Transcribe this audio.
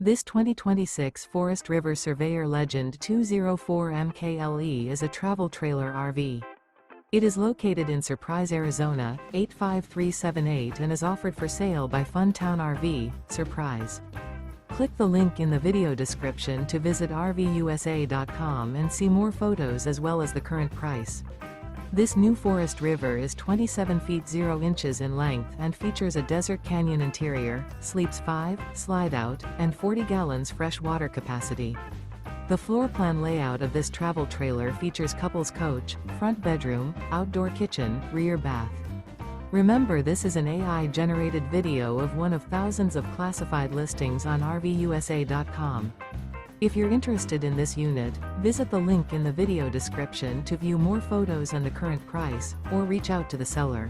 This 2026 Forest River Surveyor Legend 204 MKLE is a travel trailer RV. It is located in Surprise, Arizona, 85378 and is offered for sale by Funtown RV, Surprise. Click the link in the video description to visit RVUSA.com and see more photos as well as the current price. This new Forest River is 27 feet 0 inches in length and features a desert canyon interior, sleeps 5, slide-out, and 40 gallons fresh water capacity. The floor plan layout of this travel trailer features couples coach, front bedroom, outdoor kitchen, rear bath. Remember, this is an AI-generated video of one of thousands of classified listings on RVUSA.com. If you're interested in this unit, visit the link in the video description to view more photos and the current price, or reach out to the seller.